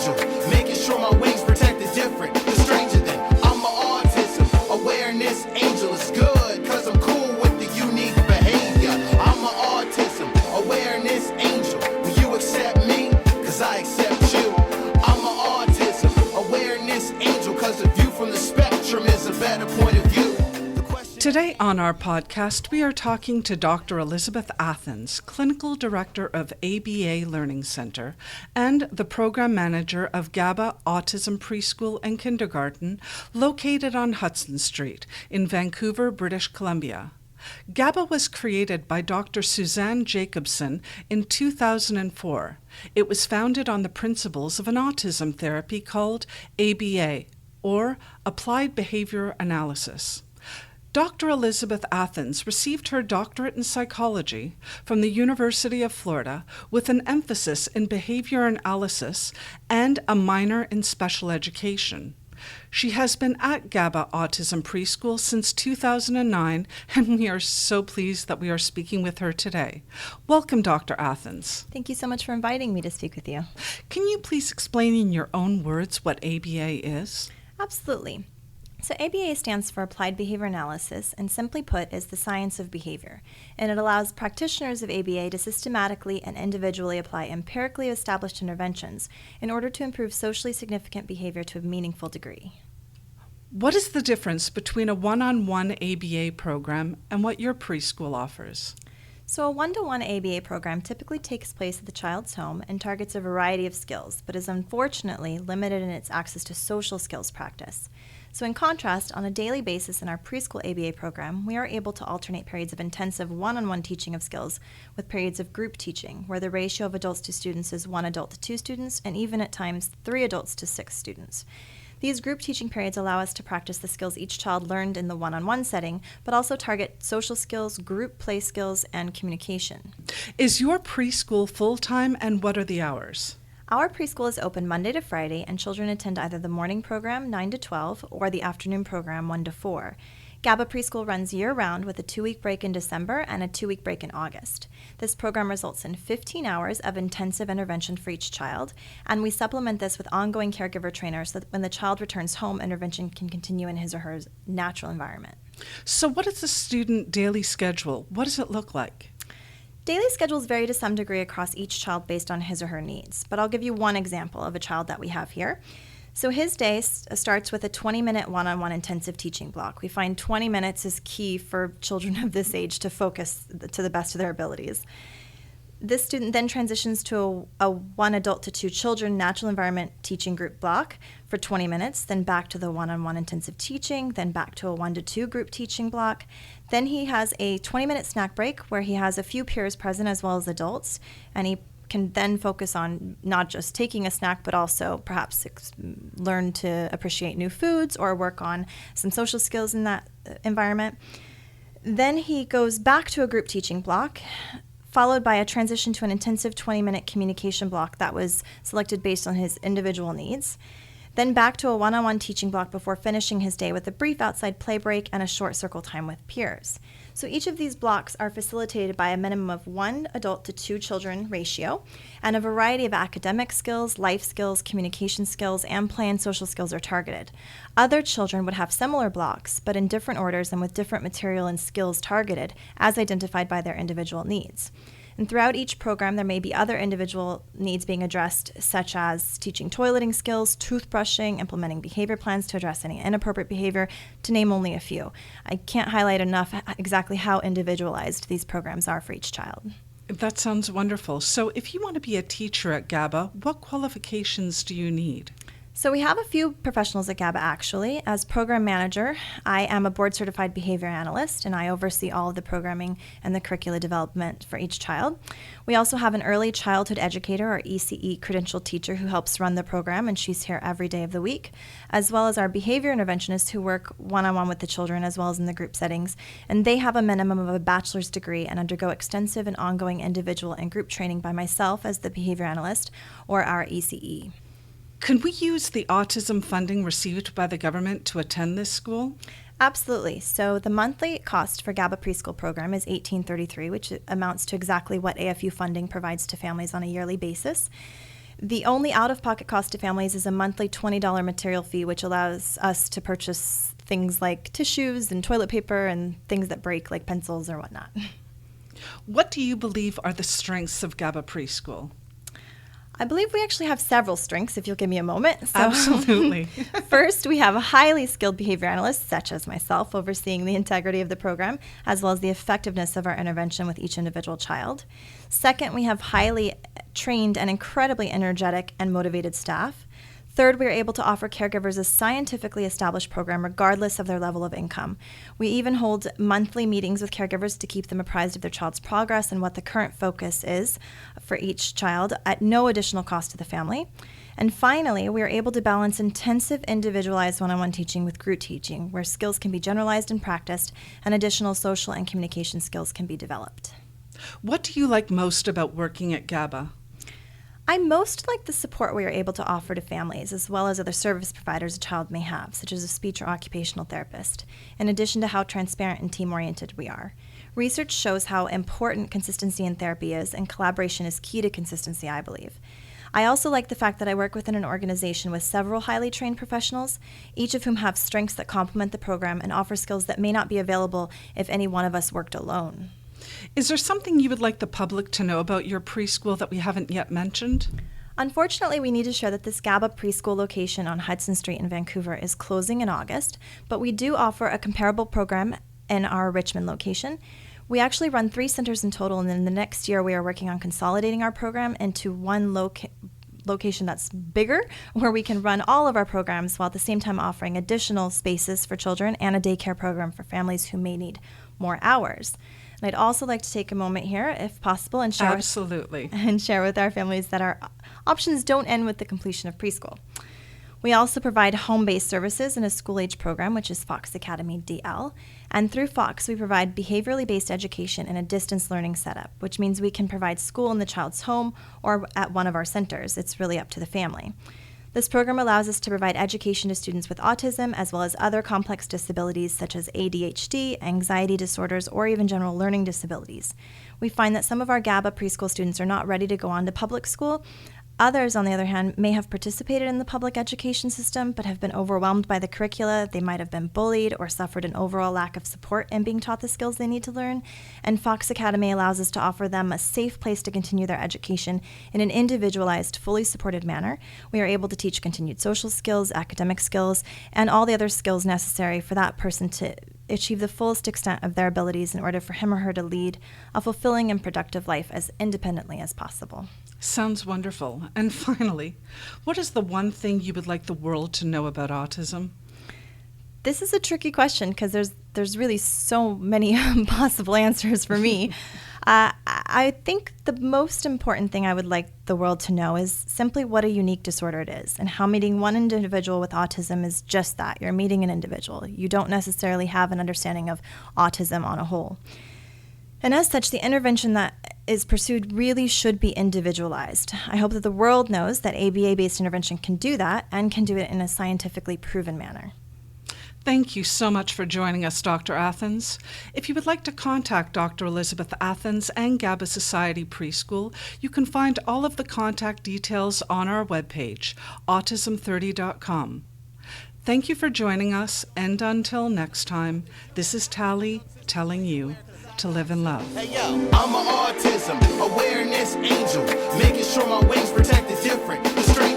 angel, making sure my wings protect the different, the stranger than. I'm a autism awareness angel. It's good, cause I'm cool with the unique behavior. I'm a autism awareness angel. Will you accept me? Cause I accept you. I'm a autism awareness angel, cause a view from the spectrum is a better point of view. Today on our podcast, we are talking to Dr. Elizabeth Athens, Clinical Director of ABA Learning Center and the Program Manager of GABA Autism Preschool and Kindergarten, located on Hudson Street in Vancouver, British Columbia. GABA was created by Dr. Suzanne Jacobson in 2004. It was founded on the principles of an autism therapy called ABA, or Applied Behavior Analysis. Dr. Elizabeth Athens received her doctorate in psychology from the University of Florida with an emphasis in behavior analysis and a minor in special education. She has been at GABA Autism Preschool since 2009, and we are so pleased that we are speaking with her today. Welcome, Dr. Athens. Thank you so much for inviting me to speak with you. Can you please explain in your own words what ABA is? Absolutely. So ABA stands for Applied Behavior Analysis, and simply put is the science of behavior, and it allows practitioners of ABA to systematically and individually apply empirically established interventions in order to improve socially significant behavior to a meaningful degree. What is the difference between a one-on-one ABA program and what your preschool offers? So a one-to-one ABA program typically takes place at the child's home and targets a variety of skills, but is unfortunately limited in its access to social skills practice. So in contrast, on a daily basis in our preschool ABA program, we are able to alternate periods of intensive one-on-one teaching of skills with periods of group teaching, where the ratio of adults to students is 1 adult to 2 students, and even at times 3 adults to 6 students. These group teaching periods allow us to practice the skills each child learned in the one-on-one setting, but also target social skills, group play skills, and communication. Is your preschool full-time, and what are the hours? Our preschool is open Monday to Friday, and children attend either the morning program 9 to 12 or the afternoon program 1 to 4. GABA Preschool runs year-round with a 2-week break in December and a 2-week break in August. This program results in 15 hours of intensive intervention for each child, and we supplement this with ongoing caregiver trainers so that when the child returns home, intervention can continue in his or her natural environment. So what is the student daily schedule? What does it look like? Daily schedules vary to some degree across each child based on his or her needs, but I'll give you one example of a child that we have here. So his day starts with a 20-minute one-on-one intensive teaching block. We find 20 minutes is key for children of this age to focus to the best of their abilities. This student then transitions to a 1 adult to 2 children natural environment teaching group block for 20 minutes, then back to the one-on-one intensive teaching, then back to a 1 to 2 group teaching block. Then he has a 20-minute snack break where he has a few peers present as well as adults, and he can then focus on not just taking a snack, but also perhaps learn to appreciate new foods or work on some social skills in that environment. Then he goes back to a group teaching block, followed by a transition to an intensive 20-minute communication block that was selected based on his individual needs. Then back to a one-on-one teaching block before finishing his day with a brief outside play break and a short circle time with peers. So each of these blocks are facilitated by a minimum of 1 adult to 2 children ratio, and a variety of academic skills, life skills, communication skills, and play and social skills are targeted. Other children would have similar blocks, but in different orders and with different material and skills targeted, as identified by their individual needs. And throughout each program, there may be other individual needs being addressed, such as teaching toileting skills, toothbrushing, implementing behavior plans to address any inappropriate behavior, to name only a few. I can't highlight enough exactly how individualized these programs are for each child. That sounds wonderful. So if you want to be a teacher at GABA, what qualifications do you need? So we have a few professionals at GABA actually. As program manager, I am a board-certified behavior analyst, and I oversee all of the programming and the curricula development for each child. We also have an early childhood educator, or ECE credentialed teacher, who helps run the program, and she's here every day of the week, as well as our behavior interventionists who work one-on-one with the children as well as in the group settings, and they have a minimum of a bachelor's degree and undergo extensive and ongoing individual and group training by myself as the behavior analyst or our ECE. Can we use the autism funding received by the government to attend this school? Absolutely. So the monthly cost for GABA preschool program is $18.33, which amounts to exactly what AFU funding provides to families on a yearly basis. The only out-of-pocket cost to families is a monthly $20 material fee, which allows us to purchase things like tissues and toilet paper and things that break, like pencils or whatnot. What do you believe are the strengths of GABA Preschool? I believe we actually have several strengths, if you'll give me a moment. Absolutely. First, we have highly skilled behavior analysts, such as myself, overseeing the integrity of the program, as well as the effectiveness of our intervention with each individual child. Second, we have highly trained and incredibly energetic and motivated staff. Third, we are able to offer caregivers a scientifically established program regardless of their level of income. We even hold monthly meetings with caregivers to keep them apprised of their child's progress and what the current focus is for each child at no additional cost to the family. And finally, we are able to balance intensive individualized one-on-one teaching with group teaching, where skills can be generalized and practiced and additional social and communication skills can be developed. What do you like most about working at GABA? I most like the support we are able to offer to families, as well as other service providers a child may have, such as a speech or occupational therapist, in addition to how transparent and team-oriented we are. Research shows how important consistency in therapy is, and collaboration is key to consistency, I believe. I also like the fact that I work within an organization with several highly trained professionals, each of whom have strengths that complement the program and offer skills that may not be available if any one of us worked alone. Is there something you would like the public to know about your preschool that we haven't yet mentioned? Unfortunately, we need to share that this GABA preschool location on Hudson Street in Vancouver is closing in August, but we do offer a comparable program in our Richmond location. We actually run 3 centers in total, and in the next year we are working on consolidating our program into one location that's bigger, where we can run all of our programs while at the same time offering additional spaces for children and a daycare program for families who may need more hours. And I'd also like to take a moment here, if possible, and share Absolutely. share with our families that our options don't end with the completion of preschool. We also provide home-based services in a school-age program, which is Fox Academy DL. And through Fox, we provide behaviorally based education in a distance learning setup, which means we can provide school in the child's home or at one of our centers. It's really up to the family. This program allows us to provide education to students with autism, as well as other complex disabilities such as ADHD, anxiety disorders, or even general learning disabilities. We find that some of our GABA preschool students are not ready to go on to public school. Others, on the other hand, may have participated in the public education system but have been overwhelmed by the curricula. They might have been bullied or suffered an overall lack of support in being taught the skills they need to learn. And Fox Academy allows us to offer them a safe place to continue their education in an individualized, fully supported manner. We are able to teach continued social skills, academic skills, and all the other skills necessary for that person to achieve the fullest extent of their abilities in order for him or her to lead a fulfilling and productive life as independently as possible. Sounds wonderful. And finally, what is the one thing you would like the world to know about autism? This is a tricky question because there's really so many possible answers for me. I think the most important thing I would like the world to know is simply what a unique disorder it is, and how meeting one individual with autism is just that. You're meeting an individual. You don't necessarily have an understanding of autism on a whole. And as such, the intervention that is pursued really should be individualized. I hope that the world knows that ABA-based intervention can do that and can do it in a scientifically proven manner. Thank you so much for joining us, Dr. Athens. If you would like to contact Dr. Elizabeth Athens and GABA Society Preschool, you can find all of the contact details on our webpage, autism30.com. Thank you for joining us, and until next time, this is Tally telling you to live in love. Hey yo, I'm an autism awareness angel, making sure my wings protect the different, the strange.